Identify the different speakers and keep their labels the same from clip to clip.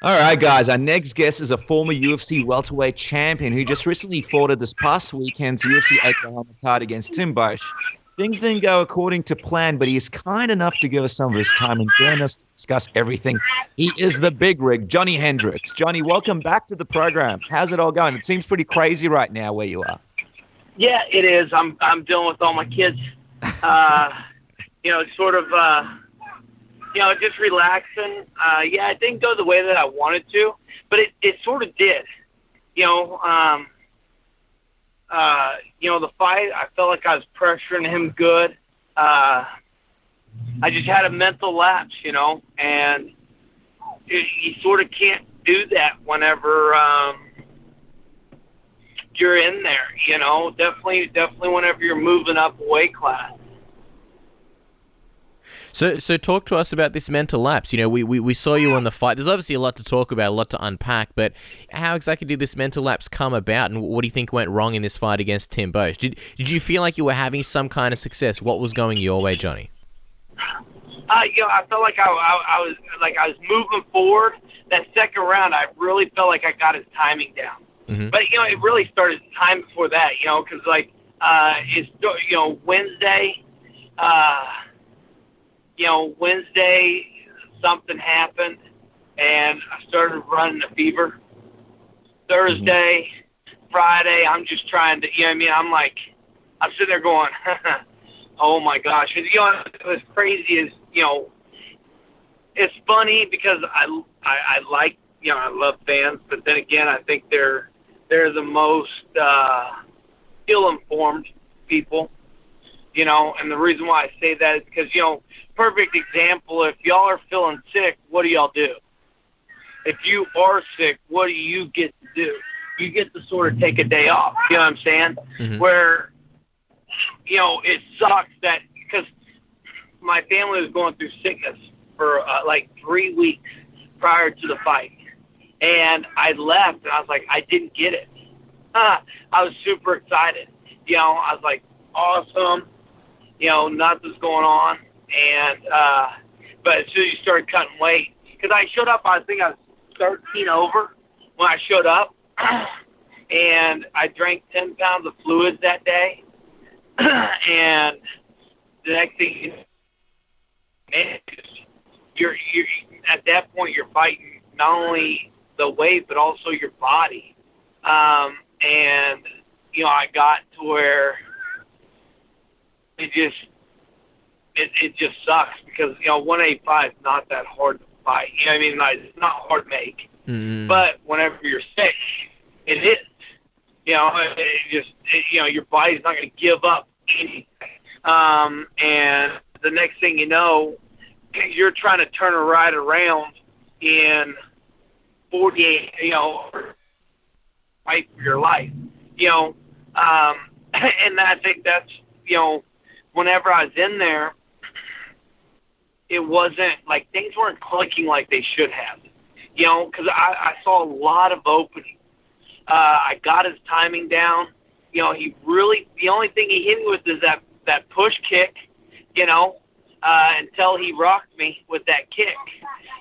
Speaker 1: All right, guys. Our next guest is a former UFC welterweight champion who just recently fought at this past weekend's UFC Oklahoma card against Tim Boetsch. Things didn't go according to plan, but he is kind enough to give us some of his time and join us to discuss everything. He is the big rig, Johny Hendricks. Johnny, welcome back to the program. How's it all going? It seems pretty crazy right now where you are.
Speaker 2: Yeah, it is. I'm dealing with all my kids. Just relaxing. Yeah, it didn't go the way that I wanted to, but it sort of did. The fight, I felt like I was pressuring him good. I just had a mental lapse, and you sort of can't do that whenever you're in there, Definitely whenever you're moving up a weight class.
Speaker 3: So talk to us about this mental lapse. We saw you on the fight. There's obviously a lot to talk about, a lot to unpack, but how exactly did this mental lapse come about, and what do you think went wrong in this fight against Tim Boetsch? Did you feel like you were having some kind of success? What was going your way, Johnny?
Speaker 2: I felt like I was moving forward. That second round, I really felt like I got his timing down. Mm-hmm. But it really started time before that. Because it's Wednesday. Wednesday something happened, and I started running a fever. Thursday, Friday, I'm just trying to, I'm sitting there going, oh my gosh. And, what's crazy is, it's funny because I like, I love fans, but then again, I think they're the most ill-informed people, and the reason why I say that is because, perfect example, if y'all are feeling sick, what do y'all do? If you are sick, what do you get to do? You get to sort of take a day off, you know what I'm saying? Mm-hmm. Where, it sucks that, because my family was going through sickness for 3 weeks prior to the fight. And I left, and I was like, I didn't get it. I was super excited. I was like, awesome. Nothing's going on. And, but as soon as you started cutting weight, because I showed up, I think I was 13 over when I showed up, and I drank 10 pounds of fluids that day. And the next thing you're at that point, you're fighting not only the weight, but also your body. And, I got to where it just sucks because, 185 is not that hard to fight. It's not hard to make. Mm-hmm. But whenever you're sick, it is. Your body's not going to give up anything. And the next thing you know, you're trying to turn a ride around in 48, fight for your life, and I think that's, whenever I was in there, it wasn't like things weren't clicking like they should have, because I saw a lot of openings. I got his timing down. He really, the only thing he hit me with is that push kick, until he rocked me with that kick.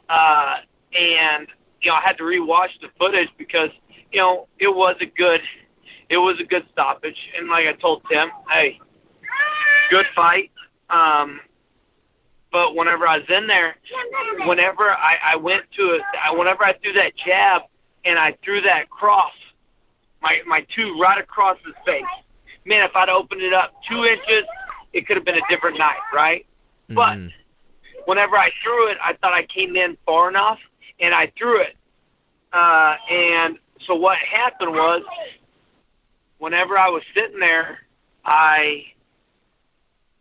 Speaker 2: And, I had to rewatch the footage because, it was a good stoppage. And like I told Tim, hey, good fight. But whenever I was in there, whenever I went to it, whenever I threw that jab and I threw that cross, my two right across his face, man, if I'd opened it up 2 inches, it could have been a different night, right? Mm. But whenever I threw it, I thought I came in far enough, and I threw it. And so what happened was, whenever I was sitting there, I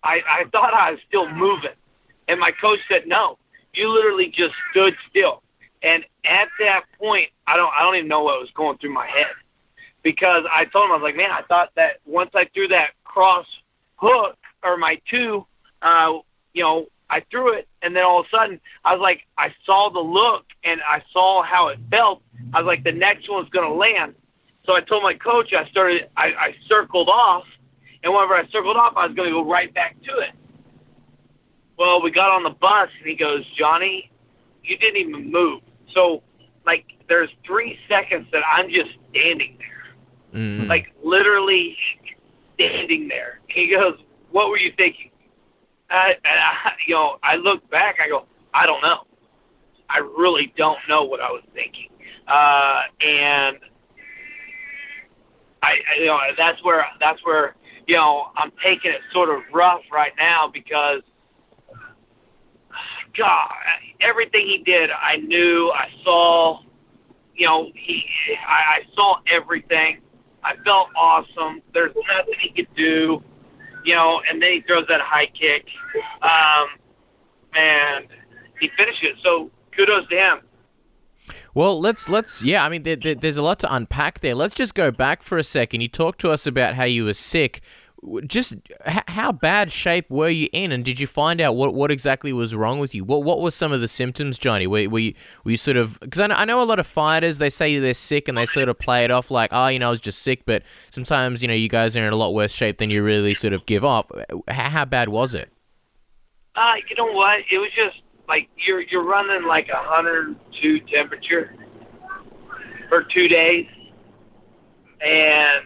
Speaker 2: thought I was still moving. And my coach said, no, you literally just stood still. And at that point, I don't even know what was going through my head. Because I told him, I was like, man, I thought that once I threw that cross hook, or my two, I threw it, and then all of a sudden, I was like, I saw the look, and I saw how it felt. I was like, the next one's going to land. So I told my coach, I circled off, and whenever I circled off, I was going to go right back to it. Well, we got on the bus, and he goes, Johnny, you didn't even move. So like, there's 3 seconds that I'm just standing there.
Speaker 3: Mm-hmm.
Speaker 2: Like, literally standing there. He goes, what were you thinking? I look back, I go, I don't know. I really don't know what I was thinking. And that's where I'm taking it sort of rough right now because, God, everything he did, I knew, I saw. I saw everything. I felt awesome. There's nothing he could do, and then he throws that high kick, and he finishes it. So kudos to him.
Speaker 3: Well, let's I mean, there's a lot to unpack there. Let's just go back for a second. You talked to us about how you were sick. Just how bad shape were you in, and did you find out what exactly was wrong with you? What were some of the symptoms, Johnny? Were you sort of, because I know a lot of fighters, they say they're sick and they sort of play it off like, oh, I was just sick, but sometimes, you guys are in a lot worse shape than you really sort of give off. How bad was it?
Speaker 2: You know what? It was just like you're running like 102 temperature for 2 days, and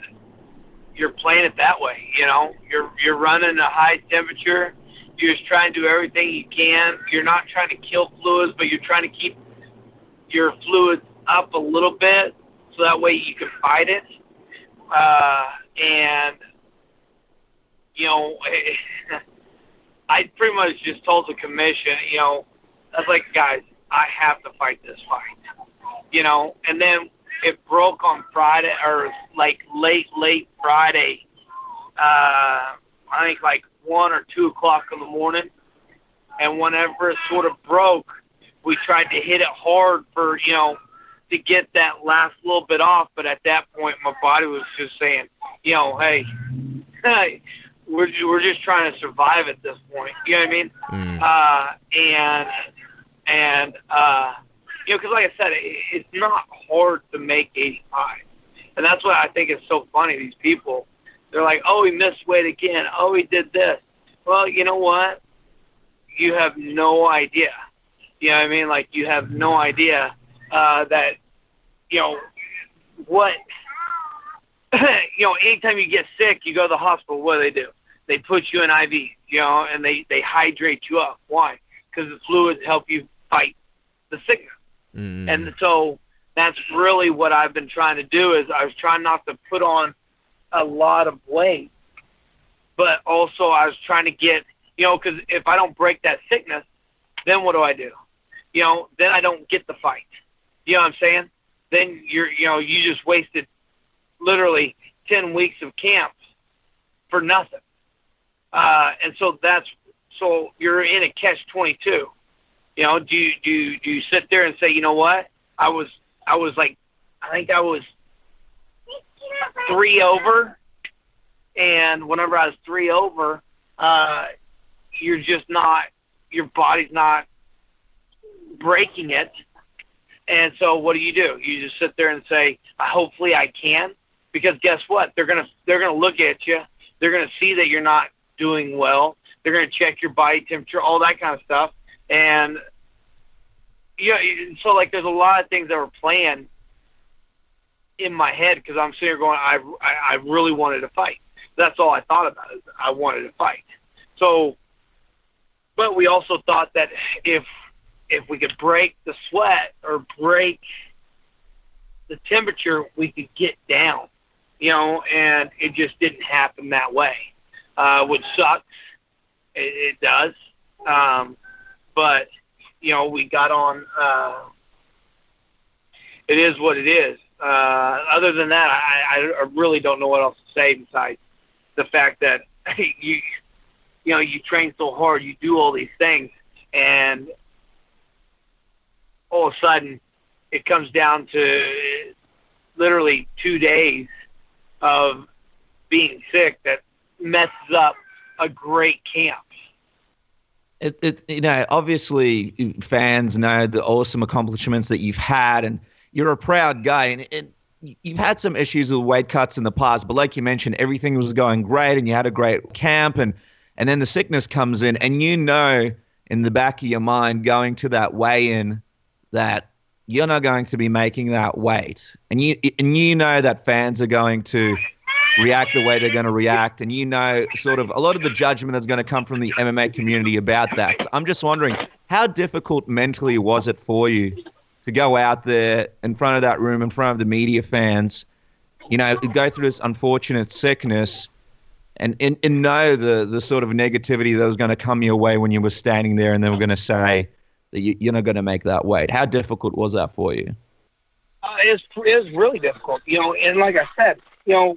Speaker 2: you're playing it that way, You're running a high temperature. You're just trying to do everything you can. You're not trying to kill fluids, but you're trying to keep your fluids up a little bit so that way you can fight it. And I pretty much just told the commission, I was like, guys, I have to fight this fight, and then it broke on Friday, or like late Friday. I think like 1 or 2 o'clock in the morning. And whenever it sort of broke, we tried to hit it hard for, to get that last little bit off. But at that point, my body was just saying, hey, we're just trying to survive at this point. You know what I mean? Because like I said, it's not hard to make 85. And that's why I think it's so funny. These people, they're like, oh, he missed weight again. Oh, he did this. Well, you know what? You have no idea. You know what I mean? Like, you have no idea that, what, anytime you get sick, you go to the hospital, what do? They put you in IV, and they hydrate you up. Why? Because the fluids help you fight the sickness. Mm. And so that's really what I've been trying to do, is I was trying not to put on a lot of weight, but also I was trying to get, because if I don't break that sickness, then what do? Then I don't get the fight. You know what I'm saying? Then you just wasted literally 10 weeks of camp for nothing. And so you're in a catch-22. Do you sit there and say, you know what? I was like, I think I was 3 over, and whenever I was 3 over, you're just not, your body's not breaking it. And so what do? You just sit there and say, hopefully I can, because guess what? They're gonna look at you. They're gonna see that you're not doing well. They're gonna check your body temperature, all that kind of stuff. And so like there's a lot of things that were playing in my head, because I'm sitting here going, I really wanted to fight. That's all I thought about, is I wanted to fight. So, but we also thought that if we could break the sweat or break the temperature, we could get down, and it just didn't happen that way, which sucks. It does. But, we got on, it is what it is. Other than that, I really don't know what else to say besides the fact that you train so hard, you do all these things, and all of a sudden it comes down to literally 2 days of being sick that messes up a great camp.
Speaker 1: Obviously fans know the awesome accomplishments that you've had, and you're a proud guy, and you've had some issues with weight cuts in the past, but like you mentioned, everything was going great and you had a great camp, and then the sickness comes in, and in the back of your mind going to that weigh-in that you're not going to be making that weight, and you know that fans are going to react the way they're going to react, and you know sort of a lot of the judgment that's going to come from the MMA community about that. So I'm just wondering, how difficult mentally was it for you to go out there in front of that room, in front of the media fans, go through this unfortunate sickness and know the sort of negativity that was going to come your way when you were standing there and they were going to say that you're not going to make that weight? How difficult was that for you?
Speaker 2: It was really difficult, and like I said, you're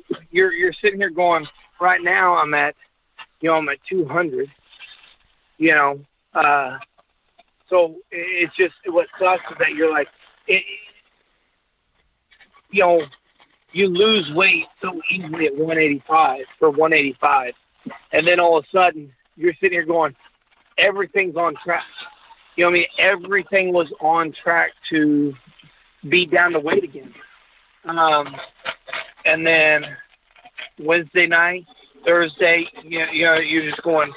Speaker 2: sitting here going, right now I'm at 200, so it's just, what sucks is that you're like, you lose weight so easily at 185, and then all of a sudden you're sitting here going, everything's on track. Everything was on track to be down to weight again. And then Wednesday night, Thursday, you're just going,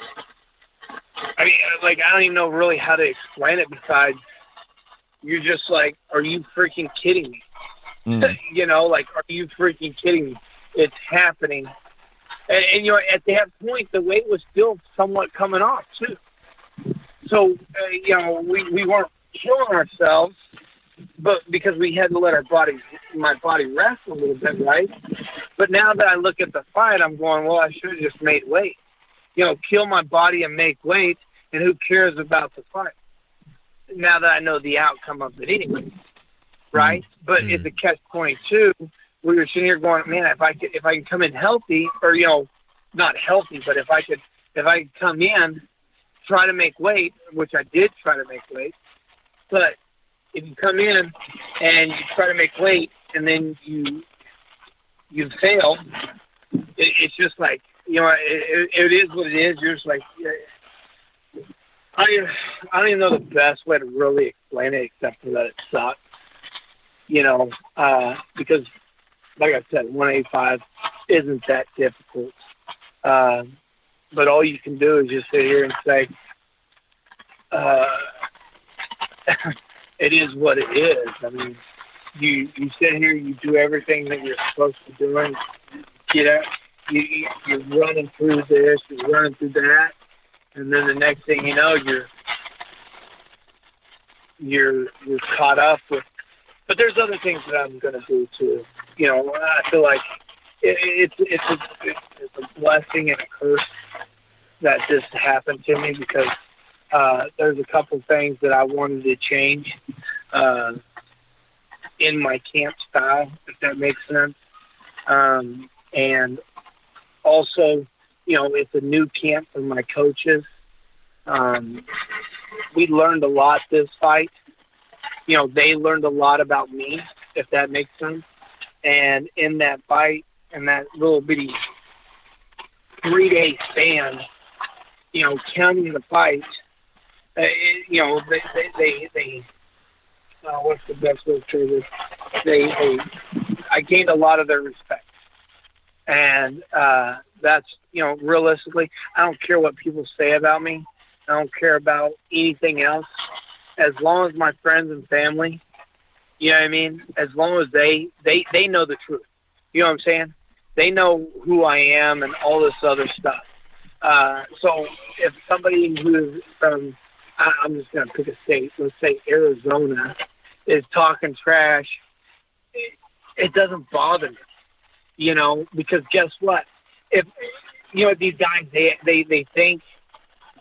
Speaker 2: I don't even know really how to explain it besides you're just like, are you freaking kidding me? Are you freaking kidding me? It's happening. And at that point, the weight was still somewhat coming off, too. So, we weren't killing ourselves, but because we had to let my body rest a little bit, right? But now that I look at the fight, I'm going, well, I should have just made weight. Kill my body and make weight, and who cares about the fight? Now that I know the outcome of it anyway, right? But it's a catch-22. We were sitting here going, man, if I can come in healthy, or not healthy, but if I could come in, try to make weight, which I did try to make weight, but if you come in and you try to make weight and then you fail, it's just like, it is what it is. You're just like, I don't even know the best way to really explain it except for that it sucks, because like I said, 185 isn't that difficult. But all you can do is just sit here and say, it is what it is. I mean, you sit here, you do everything that you're supposed to do, and you're running through this, you're running through that, and then the next thing you know, you're caught up with. But there's other things that I'm going to do too. I feel like it's a blessing and a curse that this happened to me, because there's a couple things that I wanted to change in my camp style, if that makes sense. And also, it's a new camp for my coaches. We learned a lot this fight. They learned a lot about me, if that makes sense. And in that fight, in that little bitty 3-day span, counting the fight, they what's the best way to say this? I gained a lot of their respect. And that's, realistically, I don't care what people say about me. I don't care about anything else. As long as my friends and family, as long as they know the truth. You know what I'm saying? They know who I am and all this other stuff. So if somebody who is from, I'm just going to pick a state, let's say Arizona, is talking trash, it doesn't bother me, because guess what? If, these guys, they think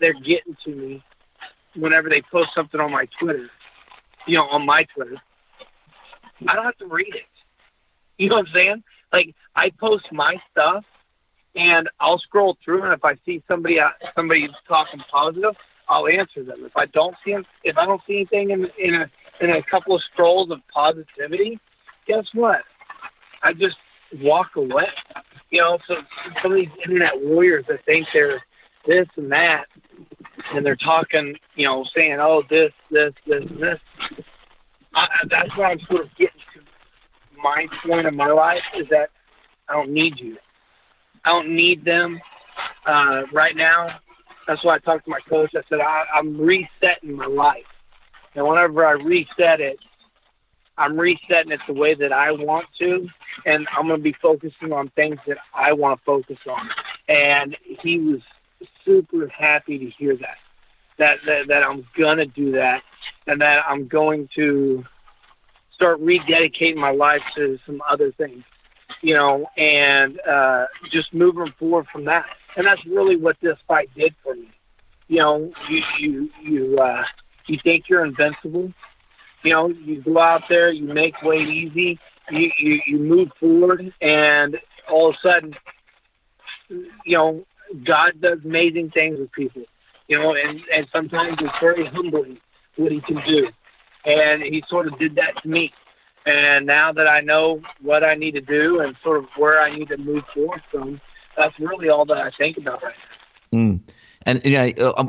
Speaker 2: they're getting to me whenever they post something on my Twitter, on my Twitter. I don't have to read it. You know what I'm saying? Like, I post my stuff, and I'll scroll through, and if I see somebody talking positive, I'll answer them. If I don't see anything in a couple of scrolls of positivity, guess what? I just walk away. So some of these internet warriors that think they're this and that, and they're talking, saying, oh, this, and this. That's what I'm sort of getting to. My point in my life is that I don't need you. I don't need them right now. That's why I talked to my coach. I said, I'm resetting my life. And whenever I reset it, I'm resetting it the way that I want to, and I'm going to be focusing on things that I want to focus on. And he was super happy to hear that I'm going to do that, and that I'm going to start rededicating my life to some other things, and just moving forward from that. And that's really what this fight did for me. You think you're invincible. You go out there, you make weight easy, you move forward, and all of a sudden, God does amazing things with people, and sometimes it's very humbling what he can do. And he sort of did that to me. And now that I know what I need to do and sort of where I need to move forward from, that's really all that I think about right now.
Speaker 1: Mm. And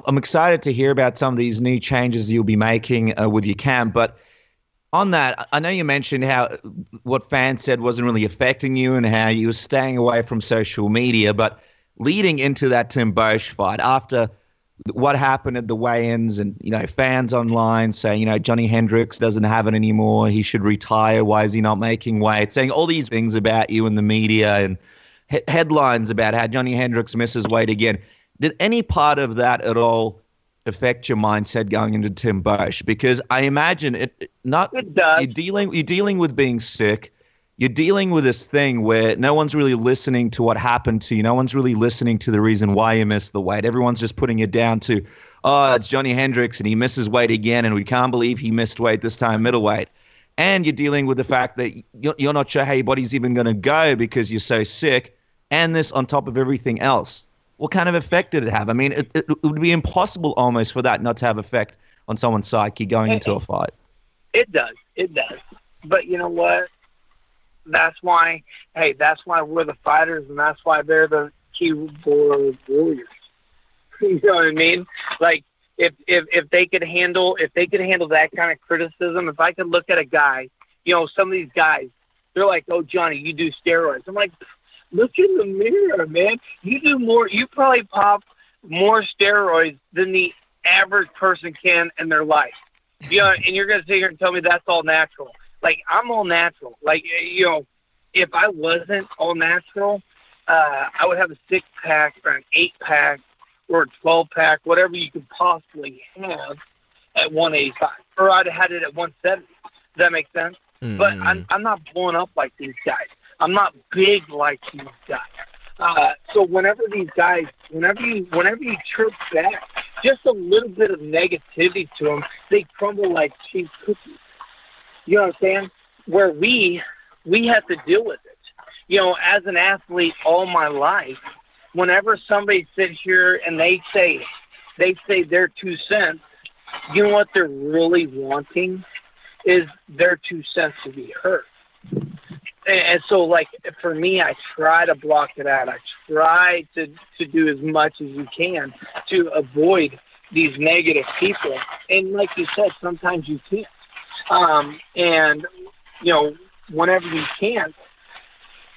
Speaker 1: I'm excited to hear about some of these new changes you'll be making with your camp. But on that, I know you mentioned how what fans said wasn't really affecting you and how you were staying away from social media. But leading into that Tim Boetsch fight, after what happened at the weigh-ins and, fans online saying, Johny Hendricks doesn't have it anymore, he should retire, why is he not making weight, saying all these things about you in the media and headlines about how Johny Hendricks misses weight again. Did any part of that at all affect your mindset going into Tim Boetsch? Because I imagine it does. You're dealing with being sick. You're dealing with this thing where no one's really listening to what happened to you. No one's really listening to the reason why you missed the weight. Everyone's just putting it down to, it's Johny Hendricks and he misses weight again and we can't believe he missed weight this time middleweight. And you're dealing with the fact that you're not sure how your body's even going to go because you're so sick, and this on top of everything else. What kind of effect did it have? I mean, it would be impossible almost for that not to have effect on someone's psyche going into a fight.
Speaker 2: It does. But you know what? That's why we're the fighters, and that's why they're the keyboard warriors. You know what I mean? Like, if they could handle that kind of criticism, if I could look at a guy, some of these guys, they're like, "Oh, Johnny, you do steroids." I'm like, look in the mirror, man. You probably pop more steroids than the average person can in their life. And you're going to sit here and tell me that's all natural. Like, I'm all natural. Like, if I wasn't all natural, I would have a 6-pack or an 8-pack or a 12-pack, whatever you could possibly have at 185. Or I'd have had it at 170. Does that make sense? Mm-hmm. But I'm not blowing up like these guys. I'm not big like these guys. So whenever you trip back, just a little bit of negativity to them, they crumble like cheap cookies. You know what I'm saying? Where we have to deal with it. As an athlete all my life, whenever somebody sits here and they say their 2 cents, you know what they're really wanting is their 2 cents to be heard. And so, like, for me, I try to block it out. I try to do as much as you can to avoid these negative people. And like you said, sometimes you can't. And, whenever you can't,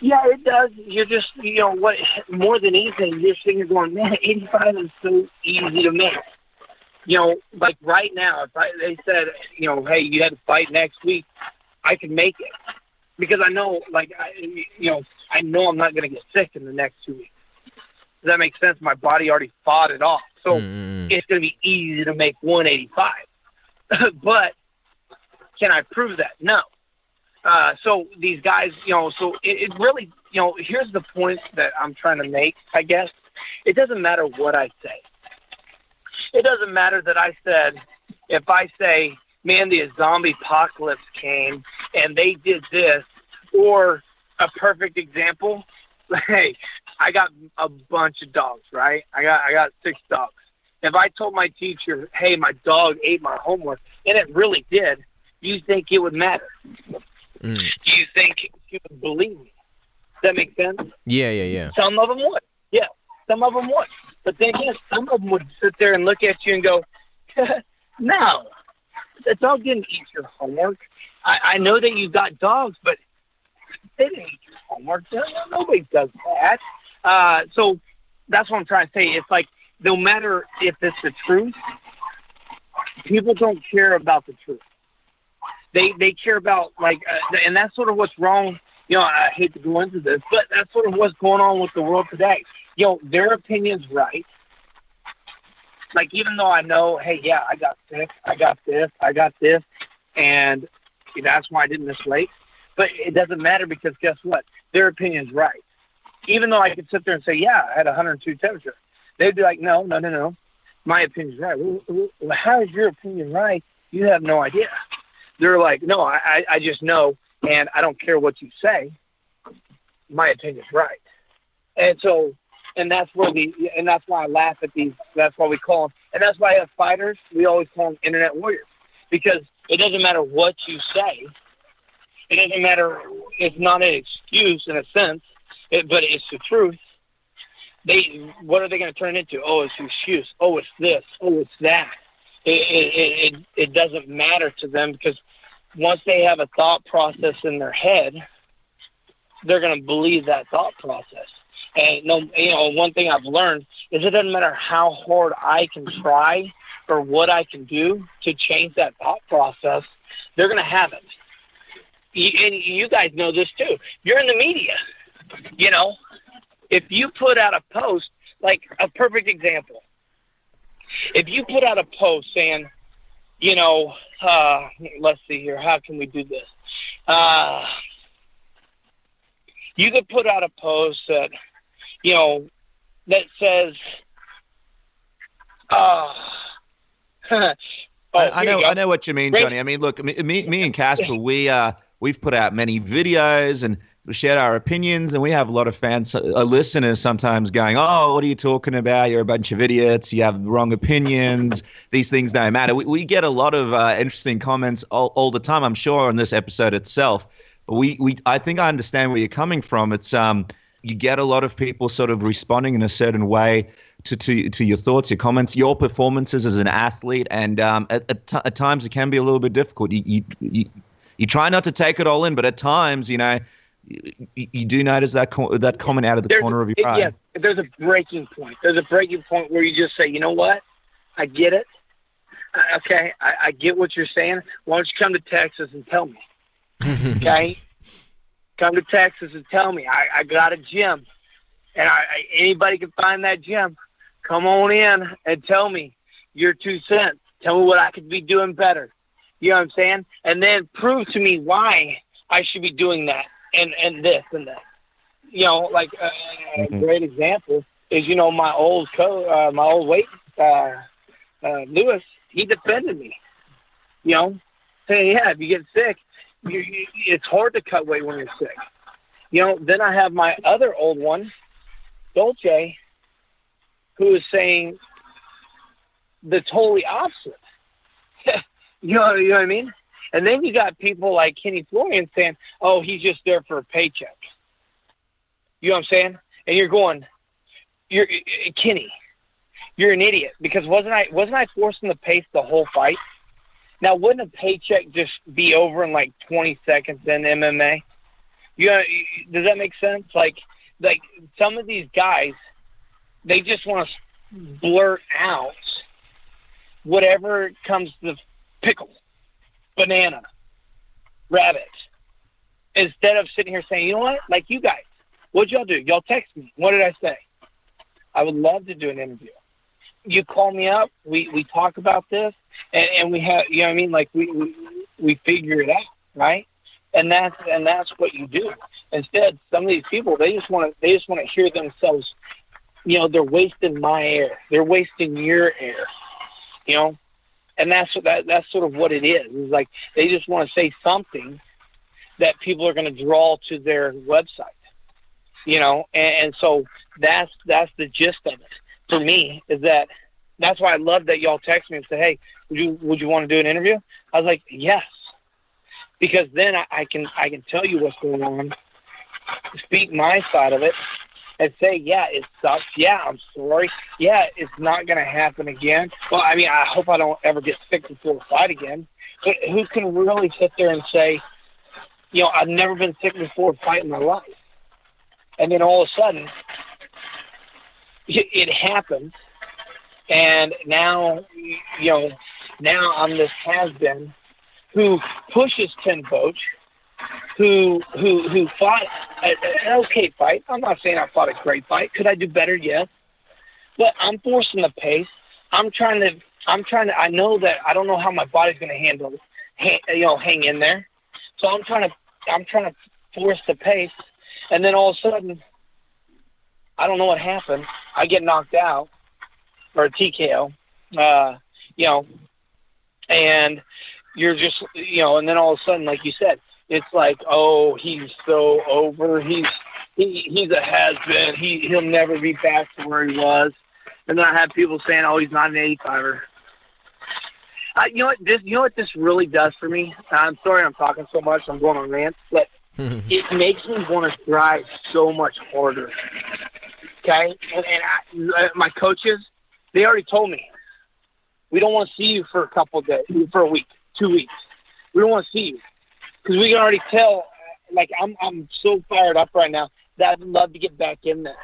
Speaker 2: yeah, it does. You're just, what more than anything, you're sitting here going, man, 85 is so easy to make. Like right now, if they said, hey, you had to fight next week, I could make it. Because I know, I know I'm not going to get sick in the next 2 weeks. Does that make sense? My body already fought it off. So it's going to be easy to make 185. But can I prove that? No. So these guys, so it really, here's the point that I'm trying to make, I guess. It doesn't matter what I say. It doesn't matter that I said, if I say, man, the zombie apocalypse came and they did this, or a perfect example, hey, I got a bunch of dogs, right? I got 6 dogs. If I told my teacher, hey, my dog ate my homework, and it really did, do you think it would matter? Do you think she would believe me? Does that make sense?
Speaker 3: Yeah.
Speaker 2: Some of them would. Yeah, some of them would. But then again, some of them would sit there and look at you and go, no, the dog didn't eat your homework. I know that you got dogs, but they didn't eat your homework. Nobody does that. So that's what I'm trying to say. It's like, no matter if it's the truth, people don't care about the truth. They care about, like, and that's sort of what's wrong. I hate to go into this, but that's sort of what's going on with the world today. Their opinion's right. Like, even though I know, hey, yeah, I got sick, I got this, and that's why I didn't miss weight. But it doesn't matter, because guess what? Their opinion's right. Even though I could sit there and say, yeah, I had 102 temperature, they'd be like, no. My opinion's right. Well, how is your opinion right? You have no idea. They're like, no, I just know, and I don't care what you say. My opinion's right. And so, and that's why I laugh at these. That's why we call them, and that's why as fighters, we always call them internet warriors, because it doesn't matter what you say. It doesn't matter. It's not an excuse in a sense, but it's the truth. What are they going to turn it into? Oh, it's an excuse. Oh, it's this. Oh, it's that. It doesn't matter to them, because once they have a thought process in their head, they're going to believe that thought process. And one thing I've learned is it doesn't matter how hard I can try or what I can do to change that thought process, they're going to have it. And you guys know this too. You're in the media. If you put out a post, like a perfect example, if you put out a post saying, let's see here, how can we do this? You could put out a post that, that says,
Speaker 1: I know what you mean, Johnny. I mean, look, me and Casper, we've put out many videos and shared our opinions, and we have a lot of fans, listeners sometimes going, oh, what are you talking about? You're a bunch of idiots. You have the wrong opinions. These things don't matter. We get a lot of interesting comments all the time, I'm sure, on this episode itself. I think I understand where you're coming from. It's you get a lot of people sort of responding in a certain way to your thoughts, your comments, your performances as an athlete, and at times it can be a little bit difficult. You try not to take it all in, but at times, you do notice that comment out of the corner of your eye.
Speaker 2: Yes, there's a breaking point. There's a breaking point where you just say, you know what? I get it. Okay, I get what you're saying. Why don't you come to Texas and tell me? Okay? Come to Texas and tell me. I got a gym, and anybody can find that gym. Come on in and tell me your 2 cents. Tell me what I could be doing better. You know what I'm saying? And then prove to me why I should be doing that and this and that. Like a great example is, my old weight, Lewis, he defended me. Saying, yeah, if you get sick, it's hard to cut weight when you're sick. Then I have my other old one, Dolce, who is saying the totally opposite. You know what I mean? And then you got people like Florian saying, oh, he's just there for a paycheck. You know what I'm saying? And you're going, Kenny, you're an idiot, because wasn't I forcing the pace the whole fight? Now, wouldn't a paycheck just be over in like 20 seconds in MMA? Does that make sense? Like some of these guys, they just want to blurt out whatever comes to pickle, banana, rabbit, instead of sitting here saying, you know what? Like you guys, what'd y'all do? Y'all text me. What did I say? I would love to do an interview. You call me up. We talk about this, and we have, you know what I mean? Like we figure it out, right? And that's what you do. Instead, some of these people, they just want to hear themselves. They're wasting my air. They're wasting your air. And that's sort of what it is. It's like they just want to say something that people are going to draw to their website. And so that's the gist of it. For me, is that's why I love that y'all text me and say, hey, would you want to do an interview? I was like, yes, because then I can tell you what's going on, speak my side of it, and say, yeah, it sucks. Yeah, I'm sorry. Yeah, it's not going to happen again. Well, I mean, I hope I don't ever get sick before a fight again. But who can really sit there and say, I've never been sick before a fight in my life, and then all of a sudden it happens, and now I'm this has-been who pushes Tim Boetsch, who fought an okay fight. I'm not saying I fought a great fight. Could I do better? Yes. But I'm forcing the pace. I know that I don't know how my body's going to hang in there. So I'm trying to force the pace. And then all of a sudden, I don't know what happened. I get knocked out or a TKO, and you're just, and then all of a sudden, like you said, it's like, oh, he's so over. He's a has-been. He'll never be back to where he was. And then I have people saying, oh, he's not an 85er. You know what this really does for me? I'm sorry I'm talking so much. I'm going on rants, but it makes me want to drive so much harder. Okay? And my coaches, they already told me, we don't want to see you for a couple of days, for a week, 2 weeks. We don't want to see you. Because we can already tell, like, I'm so fired up right now that I'd love to get back in there.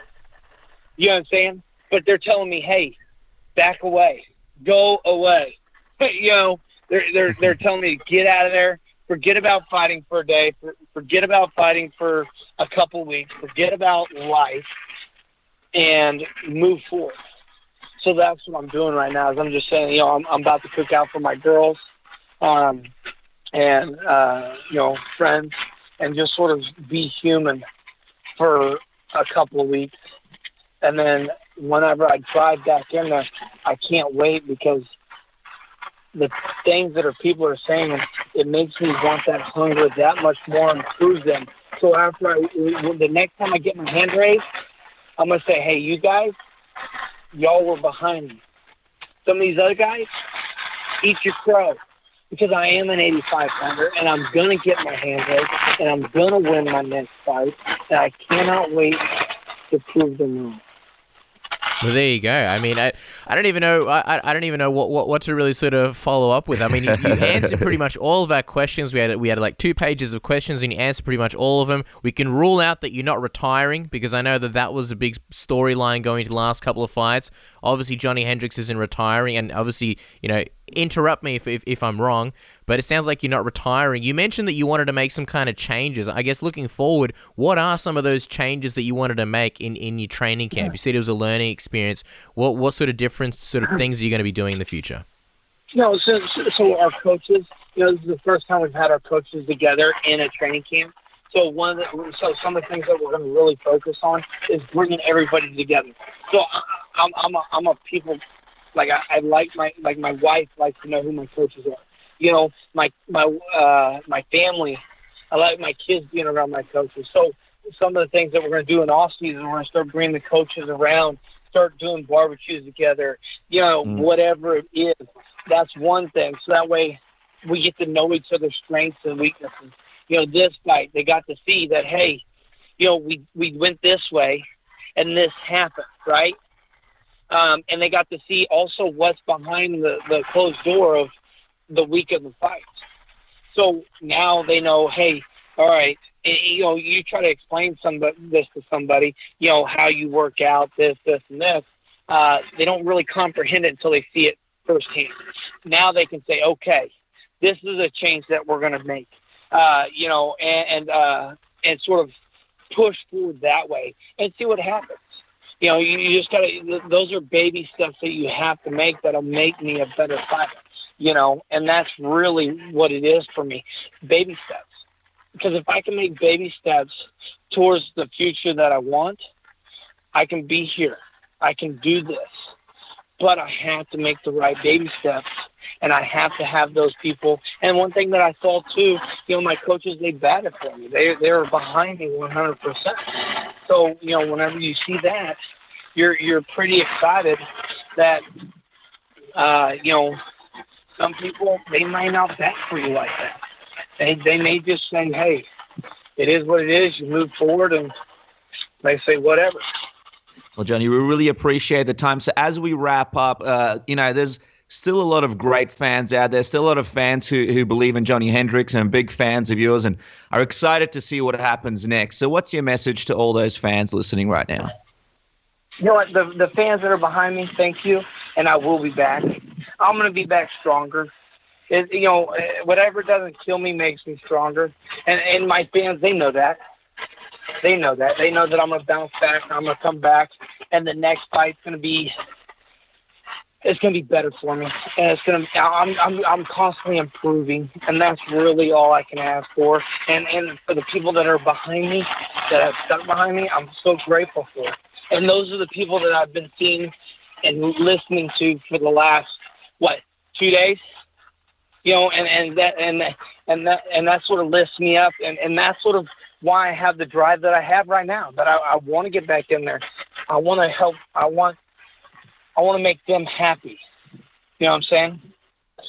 Speaker 2: You know what I'm saying? But they're telling me, hey, back away. Go away. They're telling me to get out of there. Forget about fighting for a day. Forget about fighting for a couple of weeks. Forget about life and move forward. So that's what I'm doing right now is I'm just saying, I'm about to cook out for my girls. And friends, and just sort of be human for a couple of weeks. And then whenever I drive back in there, I can't wait because the things that people are saying, it makes me want that hunger that much more and prove them. So after the next time I get my hand raised, I'm going to say, hey, you guys, y'all were behind me. Some of these other guys, eat your crow. Because I am an 85-pounder, and I'm going to get my hand raised, and I'm going to win my next fight, and I cannot wait to prove them wrong.
Speaker 3: Well, there you go. I mean, I don't even know. I don't even know what to really sort of follow up with. I mean, you answered pretty much all of our questions. We had like 2 pages of questions, and you answered pretty much all of them. We can rule out that you're not retiring because I know that was a big storyline going into the last couple of fights. Obviously, Johny Hendricks isn't retiring, and obviously, interrupt me if I'm wrong, but it sounds like you're not retiring. You mentioned that you wanted to make some kind of changes. I guess looking forward, what are some of those changes that you wanted to make in your training camp? You said it was a learning experience. What sort of different sort of things are you going to be doing in the future?
Speaker 2: So our coaches, this is the first time we've had our coaches together in a training camp. So some of the things that we're going to really focus on is bringing everybody together. So I'm a people. Like I like my wife likes to know who my coaches are. My family, I like my kids being around my coaches. So some of the things that we're going to do in off season, we're going to start bringing the coaches around, start doing barbecues together. Whatever it is, that's one thing. So that way we get to know each other's strengths and weaknesses. This fight, they got to see that, hey, we went this way and this happened, right? And they got to see also what's behind the closed door of the week of the fight. So now they know, hey, all right, you try to explain this to somebody, how you work out this, and this. They don't really comprehend it until they see it firsthand. Now they can say, okay, this is a change that we're going to make, and sort of push forward that way and see what happens. You just got to, those are baby steps that you have to make that'll make me a better fighter, and that's really what it is for me, baby steps. Because if I can make baby steps towards the future that I want, I can be here. I can do this. But I have to make the right baby steps, and I have to have those people. And one thing that I saw, too, my coaches, they batted for me. They were behind me 100%. So, whenever you see that, you're pretty excited that, some people, they might not bat for you like that. They may just say, hey, it is what it is. You move forward, and they say whatever.
Speaker 1: Well, Johny, we really appreciate the time. So as we wrap up, there's still a lot of great fans out there, still a lot of fans who believe in Johny Hendricks and big fans of yours and are excited to see what happens next. So what's your message to all those fans listening right now?
Speaker 2: You know what? The fans that are behind me, thank you, and I will be back. I'm going to be back stronger. Whatever doesn't kill me makes me stronger. And my fans, they know that. They know that. They know that I'm going to bounce back. I'm going to come back. And the next fight's going to be, it's going to be better for me. And it's going to, I'm constantly improving. And that's really all I can ask for. And for the people that are behind me, that have stuck behind me, I'm so grateful for. And those are the people that I've been seeing and listening to for the last, 2 days? And that sort of lifts me up. And that's sort of why I have the drive that I have right now, that I want to get back in there. I want to help. I want to make them happy. You know what I'm saying?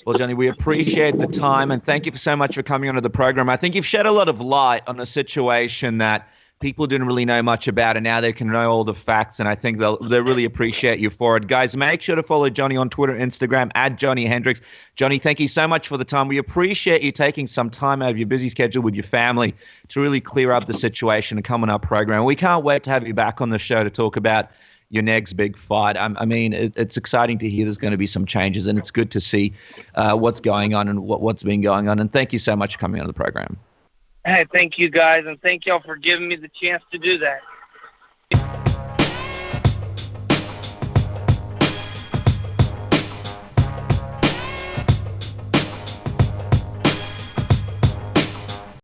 Speaker 1: Well, Johny, we appreciate the time, and thank you so much for coming onto the program. I think you've shed a lot of light on a situation that people didn't really know much about, and now they can know all the facts, and I think they'll really appreciate you for it. Guys, make sure to follow Johny on Twitter, Instagram, @Johny Hendricks. Johny, thank you so much for the time. We appreciate you taking some time out of your busy schedule with your family to really clear up the situation and come on our program. We can't wait to have you back on the show to talk about your next big fight. It's exciting to hear there's going to be some changes, and it's good to see what's going on and what's been going on. And thank you so much for coming on the program.
Speaker 2: Hey, thank you guys, and thank y'all for giving me the chance to do that.